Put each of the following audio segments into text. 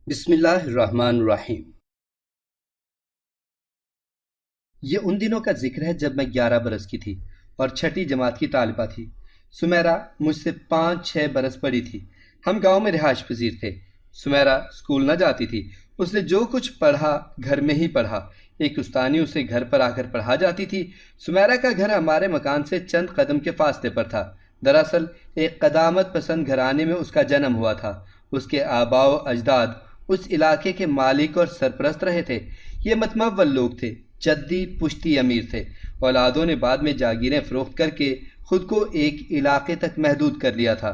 بسم اللہ الرحمن الرحیم۔ یہ ان دنوں کا ذکر ہے جب میں 11 برس کی تھی اور چھٹی جماعت کی طالبہ تھی۔ سمیرہ مجھ سے 5-6 برس بڑی تھی۔ ہم گاؤں میں رہائش پذیر تھے۔ سمیرہ اسکول نہ جاتی تھی۔ اس نے جو کچھ پڑھا گھر میں ہی پڑھا۔ ایک استانی اسے گھر پر آ کر پڑھا جاتی تھی۔ سمیرہ کا گھر ہمارے مکان سے چند قدم کے فاصلے پر تھا۔ دراصل ایک قدامت پسند گھرانے میں اس کا جنم ہوا تھا۔ اس کے آباء و اجداد اس علاقے کے مالک اور سرپرست رہے تھے۔ یہ متمول لوگ تھے، جدی پشتی امیر تھے۔ اولادوں نے بعد میں جاگیریں فروخت کر کے خود کو ایک علاقے تک محدود کر لیا تھا۔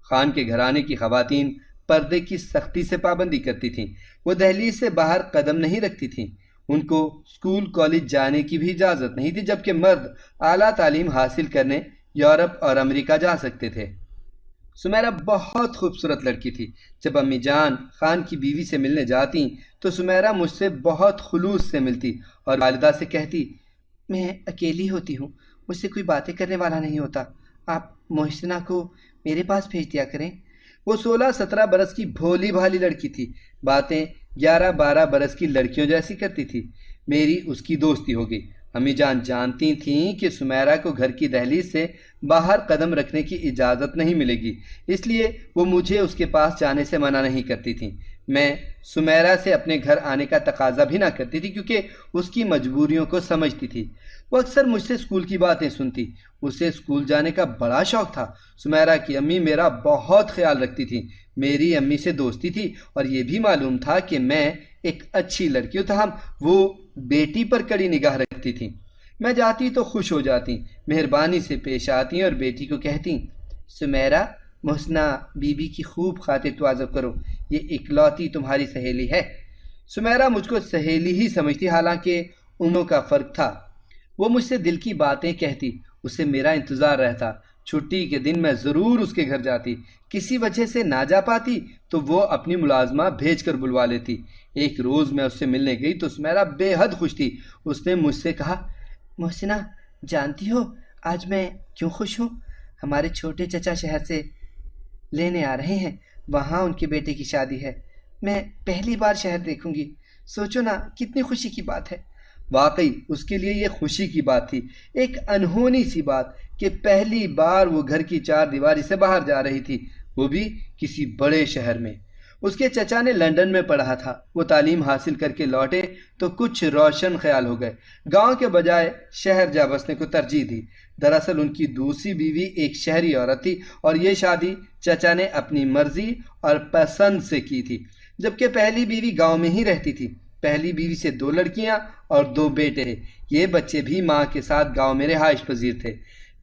خان کے گھرانے کی خواتین پردے کی سختی سے پابندی کرتی تھیں۔ وہ دہلیز سے باہر قدم نہیں رکھتی تھیں۔ ان کو اسکول کالج جانے کی بھی اجازت نہیں تھی، جبکہ مرد اعلیٰ تعلیم حاصل کرنے یورپ اور امریکہ جا سکتے تھے۔ سمیرہ بہت خوبصورت لڑکی تھی۔ جب امی جان خان کی بیوی سے ملنے جاتیں تو سمیرہ مجھ سے بہت خلوص سے ملتی اور والدہ سے کہتی، میں اکیلی ہوتی ہوں، مجھ سے کوئی باتیں کرنے والا نہیں ہوتا، آپ محسنہ کو میرے پاس بھیج دیا کریں۔ وہ 16-17 برس کی بھولی بھالی لڑکی تھی، باتیں 11-12 برس کی لڑکیوں جیسی کرتی تھی۔ میری اس کی دوستی ہو گئی۔ امی جان جانتی تھیں کہ سمیرہ کو گھر کی دہلیز سے باہر قدم رکھنے کی اجازت نہیں ملے گی، اس لیے وہ مجھے اس کے پاس جانے سے منع نہیں کرتی تھیں۔ میں سمیرہ سے اپنے گھر آنے کا تقاضا بھی نہ کرتی تھی کیونکہ اس کی مجبوریوں کو سمجھتی تھی۔ وہ اکثر مجھ سے اسکول کی باتیں سنتی۔ اسے اسکول جانے کا بڑا شوق تھا۔ سمیرہ کی امی میرا بہت خیال رکھتی تھیں۔ میری امی سے دوستی تھی اور یہ بھی معلوم تھا کہ میں ایک اچھی لڑکی ہوں، تاہم وہ بیٹی پر کڑی نگاہ رکھتی تھیں۔ میں جاتی تو خوش ہو جاتی، مہربانی سے پیش آتی اور بیٹی کو کہتی، سمیرہ محسنہ بی بی کی خوب خاطر تواضع کرو، یہ اکلوتی تمہاری سہیلی ہے۔ سمیرہ مجھ کو سہیلی ہی سمجھتی، حالانکہ عمروں کا فرق تھا۔ وہ مجھ سے دل کی باتیں کہتی، اسے میرا انتظار رہتا۔ چھٹی کے دن میں ضرور اس کے گھر جاتی۔ کسی وجہ سے نہ جا پاتی تو وہ اپنی ملازمہ بھیج کر بلوا لیتی۔ ایک روز میں اس سے ملنے گئی تو سمیرہ بے حد خوش تھی۔ اس نے مجھ سے کہا، محسنہ جانتی ہو آج میں کیوں خوش ہوں؟ ہمارے چھوٹے چچا شہر سے لینے آ رہے ہیں، وہاں ان کے بیٹے کی شادی ہے۔ میں پہلی بار شہر دیکھوں گی، سوچو نا کتنی خوشی کی بات ہے۔ واقعی اس کے لیے یہ خوشی کی بات تھی، ایک انہونی سی بات کہ پہلی بار وہ گھر کی چار دیواری سے باہر جا رہی تھی، وہ بھی کسی بڑے شہر میں۔ اس کے چچا نے لندن میں پڑھا تھا۔ وہ تعلیم حاصل کر کے لوٹے تو کچھ روشن خیال ہو گئے، گاؤں کے بجائے شہر جا بسنے کو ترجیح دی۔ دراصل ان کی دوسری بیوی ایک شہری عورت تھی اور یہ شادی چچا نے اپنی مرضی اور پسند سے کی تھی، جبکہ پہلی بیوی گاؤں میں ہی رہتی تھی۔ پہلی بیوی سے 2 لڑکیاں اور 2 بیٹے تھے۔ یہ بچے بھی ماں کے ساتھ گاؤں میں رہائش پذیر تھے۔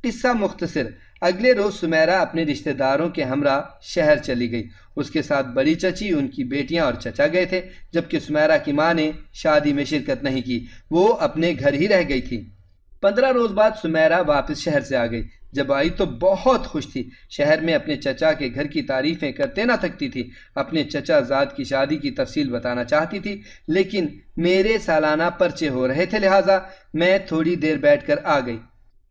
قصہ مختصر، اگلے روز سمیرہ اپنے رشتہ داروں کے ہمراہ شہر چلی گئی۔ اس کے ساتھ بڑی چچی، ان کی بیٹیاں اور چچا گئے تھے، جبکہ سمیرہ کی ماں نے شادی میں شرکت نہیں کی، وہ اپنے گھر ہی رہ گئی تھی۔ 15 روز بعد سمیرہ واپس شہر سے آ گئی۔ جب آئی تو بہت خوش تھی۔ شہر میں اپنے چچا کے گھر کی تعریفیں کرتے نہ تھکتی تھی۔ اپنے چچا زاد کی شادی کی تفصیل بتانا چاہتی تھی، لیکن میرے سالانہ پرچے ہو رہے تھے، لہٰذا میں تھوڑی دیر بیٹھ کر آ گئی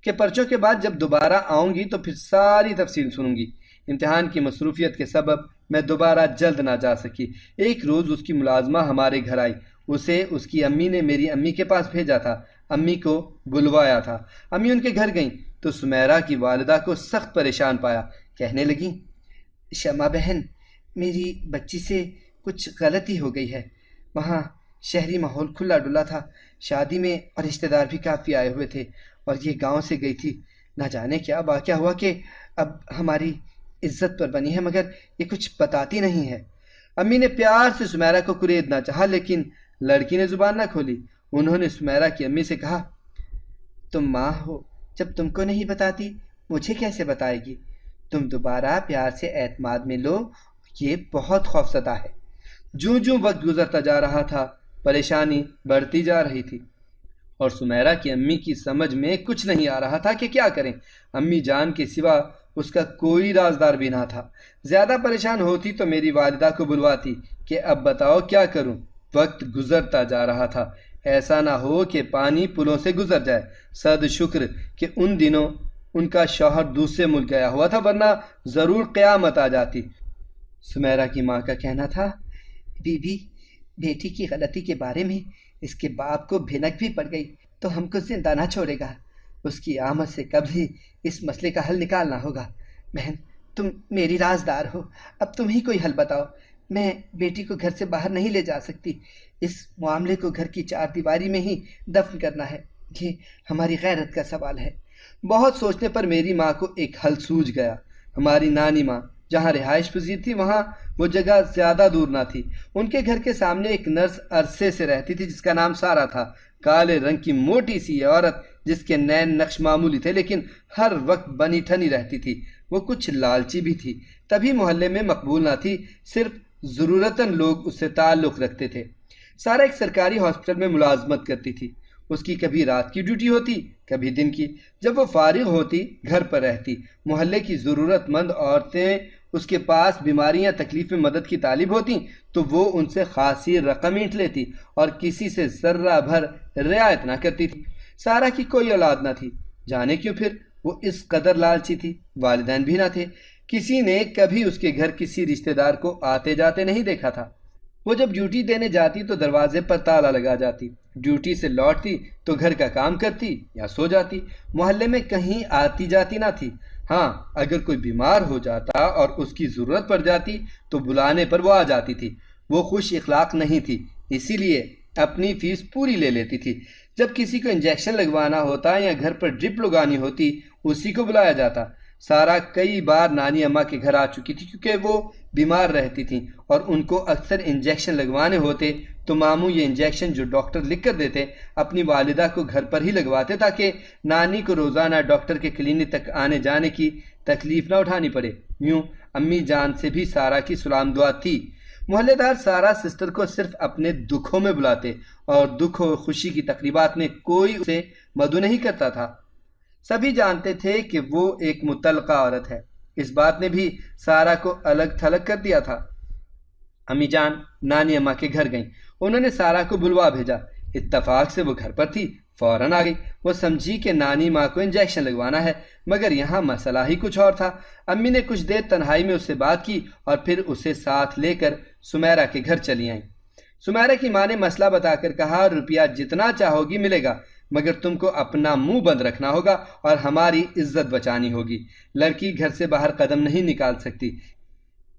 کہ پرچوں کے بعد جب دوبارہ آؤں گی تو پھر ساری تفصیل سنوں گی۔ امتحان کی مصروفیت کے سبب میں دوبارہ جلد نہ جا سکی۔ ایک روز اس کی ملازمہ ہمارے گھر آئی۔ اسے اس کی امی نے میری امی کے پاس بھیجا تھا، امی کو بلوایا تھا۔ امی ان کے گھر گئیں تو سمیرہ کی والدہ کو سخت پریشان پایا۔ کہنے لگیں، شمع بہن، میری بچی سے کچھ غلطی ہو گئی ہے۔ وہاں شہری ماحول کھلا ڈلا تھا، شادی میں اور رشتہ دار بھی کافی آئے ہوئے تھے، اور یہ گاؤں سے گئی تھی۔ نہ جانے کیا واقعہ ہوا کہ اب ہماری عزت پر بنی ہے، مگر یہ کچھ بتاتی نہیں ہے۔ امی نے پیار سے سمیرہ کو کریدنا چاہا، لیکن لڑکی نے زبان نہ کھولی۔ انہوں نے سمیرہ کی امی سے کہا، تم ماں ہو، جب تم کو نہیں بتاتی مجھے کیسے بتائے گی؟ تم دوبارہ پیار سے اعتماد میں لو، یہ بہت خوفزدہ ہے۔ جوں جوں وقت گزرتا جا رہا تھا، پریشانی بڑھتی جا رہی تھی، اور سمیرہ کی امی کی سمجھ میں کچھ نہیں آ رہا تھا کہ کیا کریں۔ امی جان کے سوا اس کا کوئی رازدار بھی نہ تھا۔ زیادہ پریشان ہوتی تو میری والدہ کو بلواتی کہ اب بتاؤ کیا کروں۔ وقت گزرتا جا رہا تھا، ایسا نہ ہو کہ پانی پلوں سے گزر جائے۔ صد شکر کہ ان دنوں ان کا شوہر دوسرے ملک گیا ہوا تھا، ورنہ ضرور قیامت آ جاتی۔ سمیرہ کی ماں کا کہنا تھا، بیوی بیٹی کی غلطی کے بارے میں اس کے باپ کو بھنک بھی پڑ گئی تو ہم کو زندہ نہ چھوڑے گا۔ اس کی آمد سے قبل ہی اس مسئلے کا حل نکالنا ہوگا۔ بہن، تم میری رازدار ہو، اب تم ہی کوئی حل بتاؤ۔ میں بیٹی کو گھر سے باہر نہیں لے جا سکتی۔ اس معاملے کو گھر کی چار دیواری میں ہی دفن کرنا ہے۔ یہ ہماری غیرت کا سوال ہے۔ بہت سوچنے پر میری ماں کو ایک حل سوجھ گیا۔ ہماری نانی ماں جہاں رہائش پذیر تھی وہاں وہ جگہ زیادہ دور نہ تھی۔ ان کے گھر کے سامنے ایک نرس عرصے سے رہتی تھی جس کا نام سارا تھا۔ کالے رنگ کی موٹی سی یہ عورت جس کے نین نقش معمولی تھے لیکن ہر وقت بنی ٹھنی رہتی تھی۔ وہ کچھ لالچی بھی تھی، تبھی محلے میں مقبول نہ تھی، صرف ضرورتاً لوگ اس سے تعلق رکھتے تھے۔ سارا ایک سرکاری ہاسپٹل میں ملازمت کرتی تھی۔ اس کی کبھی رات کی ڈیوٹی ہوتی، کبھی دن کی۔ جب وہ فارغ ہوتی گھر پر رہتی۔ محلے کی ضرورت مند عورتیں اس کے پاس بیماری یا تکلیف میں مدد کی طالب ہوتیں تو وہ ان سے خاصی رقم اینٹ لیتی اور کسی سے ذرہ بھر رعایت نہ کرتی تھی۔ سارا کی کوئی اولاد نہ تھی، جانے کیوں پھر وہ اس قدر لالچی تھی۔ والدین بھی نہ تھے، کسی نے کبھی اس کے گھر کسی رشتہ دار کو آتے جاتے نہیں دیکھا تھا۔ وہ جب ڈیوٹی دینے جاتی تو دروازے پر تالا لگا جاتی، ڈیوٹی سے لوٹتی تو گھر کا کام کرتی یا سو جاتی۔ محلے میں کہیں آتی جاتی نہ تھی۔ ہاں، اگر کوئی بیمار ہو جاتا اور اس کی ضرورت پڑ جاتی تو بلانے پر وہ آ جاتی تھی۔ وہ خوش اخلاق نہیں تھی، اسی لیے اپنی فیس پوری لے لیتی تھی۔ جب کسی کو انجیکشن لگوانا ہوتا یا گھر پر ڈرپ لگانی ہوتی اسی کو بلایا جاتا۔ سارا کئی بار نانی اماں کے گھر آ چکی تھی کیونکہ وہ بیمار رہتی تھیں اور ان کو اکثر انجیکشن لگوانے ہوتے تو ماموں یہ انجیکشن جو ڈاکٹر لکھ کر دیتے اپنی والدہ کو گھر پر ہی لگواتے تاکہ نانی کو روزانہ ڈاکٹر کے کلینک تک آنے جانے کی تکلیف نہ اٹھانی پڑے۔ یوں امی جان سے بھی سارا کی سلام دعا تھی۔ محلے دار سارا سسٹر کو صرف اپنے دکھوں میں بلاتے اور دکھ و خوشی کی تقریبات میں کوئی اسے مدعو نہیں کرتا تھا۔ سبھی جانتے تھے کہ وہ ایک مطلقہ عورت ہے۔ اس بات نے بھی سارا کو الگ تھلگ کر دیا تھا۔ امی جان نانی اماں کے گھر گئیں، انہوں نے سارا کو بلوا بھیجا۔ اتفاق سے وہ گھر پر تھی، فوراً آ گئی۔ وہ سمجھی کہ نانی ماں کو انجیکشن لگوانا ہے، مگر یہاں مسئلہ ہی کچھ اور تھا۔ امی نے کچھ دیر تنہائی میں اس سے بات کی اور پھر اسے ساتھ لے کر سمیرہ کے گھر چلی آئیں۔ سمیرہ کی ماں نے مسئلہ بتا کر کہا، روپیہ جتنا چاہو گی ملے گا، مگر تم کو اپنا منہ بند رکھنا ہوگا اور ہماری عزت بچانی ہوگی۔ لڑکی گھر سے باہر قدم نہیں نکال سکتی۔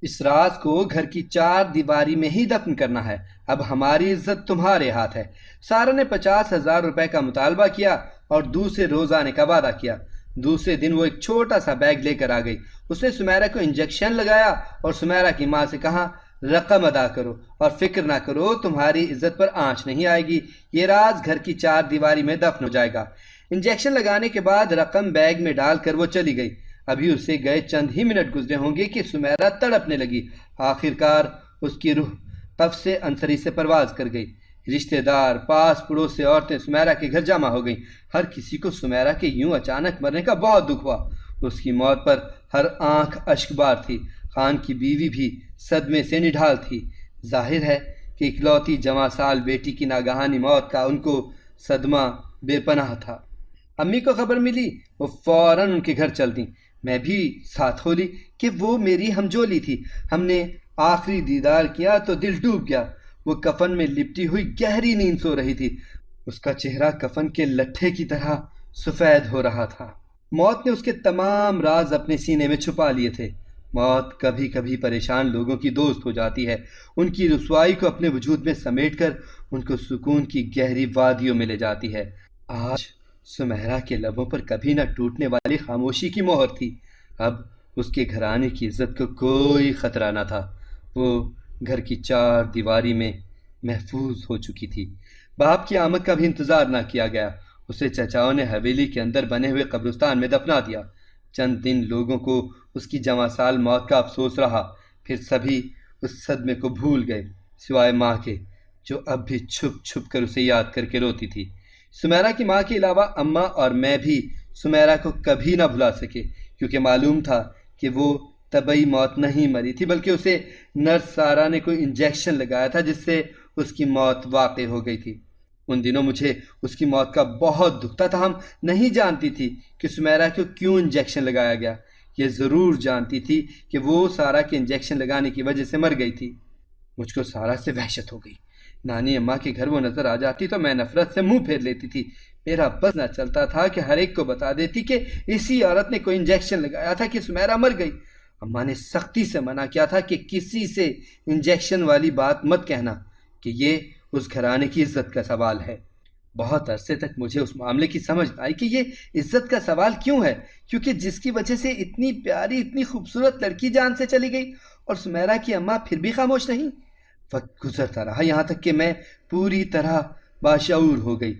اس راز کو گھر کی چار دیواری میں ہی دفن کرنا ہے۔ اب ہماری عزت تمہارے ہاتھ ہے۔ سارا نے 50,000 روپے کا مطالبہ کیا اور دوسرے روز آنے کا وعدہ کیا۔ دوسرے دن وہ ایک چھوٹا سا بیگ لے کر آ گئی۔ اس نے سمیرہ کو انجیکشن لگایا اور سمیرہ کی ماں سے کہا، رقم ادا کرو اور فکر نہ کرو، تمہاری عزت پر آنچ نہیں آئے گی۔ یہ راز گھر کی چار دیواری میں دفن ہو جائے گا۔ انجیکشن لگانے کے بعد رقم بیگ میں ڈال کر وہ چلی گئی۔ ابھی اسے گئے چند ہی منٹ گزرے ہوں گے کہ سمیرہ تڑپنے لگی۔ آخر کار اس کی روح قفس انصری سے پرواز کر گئی۔ رشتہ دار، پاس پڑوس سے عورتیں سمیرہ کے گھر جمع ہو گئیں۔ ہر کسی کو سمیرہ کے یوں اچانک مرنے کا بہت دکھ ہوا۔ اس کی موت پر ہر آنکھ اشک بار تھی۔ خان کی بیوی بھی صدمے سے نڈھال تھی۔ ظاہر ہے کہ اکلوتی جواں سال بیٹی کی ناگہانی موت کا ان کو صدمہ بے پناہ تھا۔ امی کو خبر ملی، وہ فوراً ان کے گھر چل دیں۔ میں بھی ساتھ ہو لی کہ وہ میری ہمجولی تھی۔ ہم نے آخری دیدار کیا تو دل ڈوب گیا۔ وہ کفن میں لپٹی ہوئی گہری نیند سو رہی تھی۔ اس کا چہرہ کفن کے لٹھے کی طرح سفید ہو رہا تھا۔ موت نے اس کے تمام راز اپنے سینے میں چھپا لیے تھے۔ موت کبھی کبھی پریشان لوگوں کی دوست ہو جاتی ہے، ان کی رسوائی کو اپنے وجود میں سمیٹ کر ان کو سکون کی گہری وادیوں میں لے جاتی ہے۔ آج سمیرہ کے لبوں پر کبھی نہ ٹوٹنے والی خاموشی کی مہر تھی۔ اب اس کے گھرانے کی عزت کو کوئی خطرہ نہ تھا۔ وہ گھر کی چار دیواری میں محفوظ ہو چکی تھی۔ باپ کی آمد کا بھی انتظار نہ کیا گیا۔ اسے چچاؤں نے حویلی کے اندر بنے ہوئے قبرستان میں دفنا دیا۔ چند دن لوگوں کو اس کی جواں سال موت کا افسوس رہا، پھر سبھی اس صدمے کو بھول گئے سوائے ماں کے، جو اب بھی چھپ چھپ کر اسے یاد کر کے روتی تھی۔ سمیرہ کی ماں کے علاوہ اماں اور میں بھی سمیرہ کو کبھی نہ بھلا سکے، کیونکہ معلوم تھا کہ وہ طبعی موت نہیں مری تھی، بلکہ اسے نرس سارا نے کوئی انجیکشن لگایا تھا جس سے اس کی موت واقع ہو گئی تھی۔ ان دنوں مجھے اس کی موت کا بہت دکھ تھا، تاہم نہیں جانتی تھی کہ سمیرہ کو کیوں انجیکشن لگایا گیا۔ یہ ضرور جانتی تھی کہ وہ سارا کے انجیکشن لگانے کی وجہ سے مر گئی تھی۔ مجھ کو سارا سے وحشت ہو گئی۔ نانی اماں کے گھر وہ نظر آ جاتی تو میں نفرت سے منہ پھیر لیتی تھی۔ میرا بس نہ چلتا تھا کہ ہر ایک کو بتا دیتی کہ اسی عورت نے کوئی انجیکشن لگایا تھا کہ سمیرہ مر گئی۔ اماں نے سختی سے منع کیا تھا کہ کسی سے انجیکشن والی بات مت کہنا، کہ یہ اس گھرانے کی عزت کا سوال ہے۔ بہت عرصے تک مجھے اس معاملے کی سمجھ نہ آئی کہ یہ عزت کا سوال کیوں ہے، کیونکہ جس کی وجہ سے اتنی پیاری اتنی خوبصورت لڑکی جان سے چلی گئی اور سمیرہ کی اماں پھر بھی خاموش نہیں۔ وقت گزرتا رہا یہاں تک کہ میں پوری طرح باشعور ہو گئی،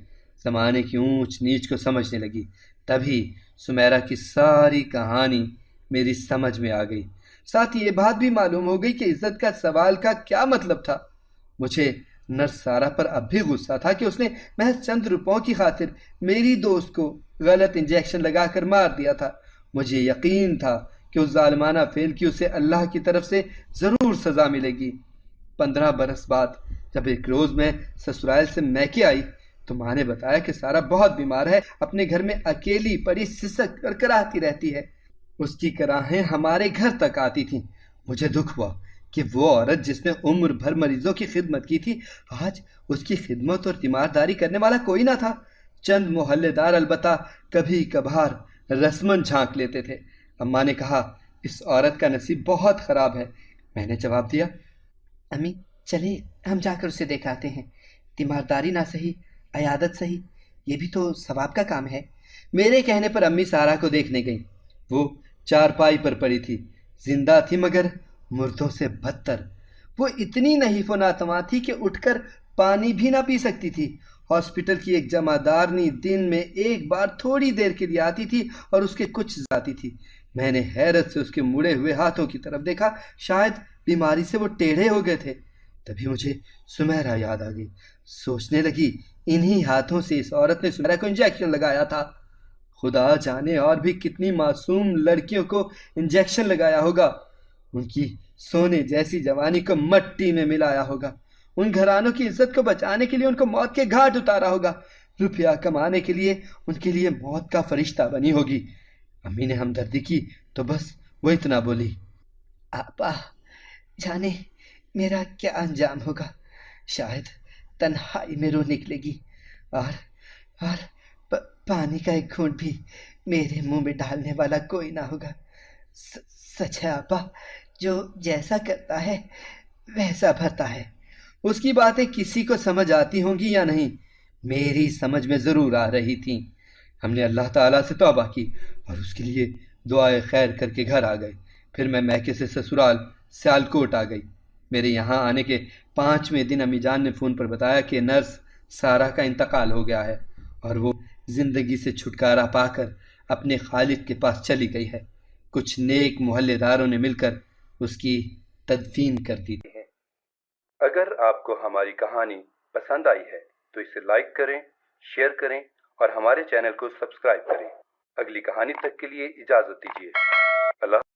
زمانے کی اونچ نیچ کو سمجھنے لگی۔ تبھی سمیرہ کی ساری کہانی میری سمجھ میں آ گئی، ساتھ یہ بات بھی معلوم ہو گئی کہ عزت کا سوال کا کیا مطلب تھا۔ مجھے نرس سارہ پر اب بھی غصہ تھا کہ اس نے محض چند روپوں کی خاطر میری دوست کو غلط انجیکشن لگا کر مار دیا تھا۔ مجھے یقین تھا کہ اس ظالمانہ فعل کی اسے اللہ کی طرف سے ضرور سزا ملے گی۔ 15 برس بعد جب ایک روز میں سسرال سے میکے آئی تو ماں نے بتایا کہ سارہ بہت بیمار ہے، اپنے گھر میں اکیلی پڑی سسک کر کراہتی رہتی ہے۔ اس کی کراہیں ہمارے گھر تک آتی تھیں۔ مجھے دکھ ہوا کہ وہ عورت جس نے عمر بھر مریضوں کی خدمت کی تھی، آج اس کی خدمت اور تیمارداری کرنے والا کوئی نہ تھا۔ چند محلے دار البتہ کبھی کبھار رسماً جھانک لیتے تھے۔ اماں نے کہا اس عورت کا نصیب بہت خراب ہے۔ میں نے جواب دیا امی چلے ہم جا کر اسے دیکھاتے ہیں، تیمارداری نہ صحیح عیادت صحیح، یہ بھی تو ثواب کا کام ہے۔ میرے کہنے پر امی سارہ کو دیکھنے گئیں۔ وہ چارپائی پر پڑی تھی، زندہ تھی مگر مردوں سے بدتر۔ وہ اتنی نحیف و ناتواں تھی کہ اٹھ کر پانی بھی نہ پی سکتی تھی۔ ہاسپٹل کی ایک جمع دارنی دن میں ایک بار تھوڑی دیر کے لیے آتی تھی اور اس کے کچھ جاتی تھی۔ میں نے حیرت سے اس کے مڑے ہوئے ہاتھوں کی طرف دیکھا، شاید بیماری سے وہ ٹیڑھے ہو گئے تھے۔ تبھی مجھے سمیرہ یاد آ گئی۔ سوچنے لگی انہی ہاتھوں سے اس عورت نے سمیرہ کو انجیکشن لگایا تھا۔ خدا جانے اور بھی کتنی معصوم لڑکیوں کو انجیکشن لگایا ہوگا، ان کی سونے جیسی جوانی کو مٹی میں ملایا ہوگا، ان گھرانوں کی عزت کو بچانے کے لیے ان کو موت کے گھاٹ اتارا ہوگا، روپیہ کمانے کے لیے ان کے لیے موت کا فرشتہ بنی ہوگی۔ امی نے ہمدردی کی تو بس وہ اتنا بولی آپا جانے میرا کیا انجام ہوگا، شاید تنہائی میں رو نکلے گی اور پانی کا ایک گھونٹ بھی میرے منہ میں ڈالنے والا کوئی نہ ہوگا۔ سچ ہے آپا، جو جیسا کرتا ہے ویسا بھرتا ہے۔ اس کی باتیں کسی کو سمجھ آتی ہوں گی یا نہیں، میری سمجھ میں ضرور آ رہی تھیں۔ ہم نے اللہ تعالیٰ سے توبہ کی اور اس کے لیے دعائے خیر کر کے گھر آ گئے۔ پھر میں میکے سے سسرال سیالکوٹ آ گئی۔ میرے یہاں آنے کے 5ویں دن امی جان نے فون پر بتایا کہ نرس سارہ کا انتقال ہو گیا ہے اور وہ زندگی سے چھٹکارا پا کر اپنے خالق کے پاس چلی گئی ہے۔ کچھ نیک محلے داروں نے مل کر اس کی تدفین کر دی ہے۔ اگر آپ کو ہماری کہانی پسند آئی ہے تو اسے لائک کریں، شیئر کریں اور ہمارے چینل کو سبسکرائب کریں۔ اگلی کہانی تک کے لیے اجازت دیجیے۔ اللہ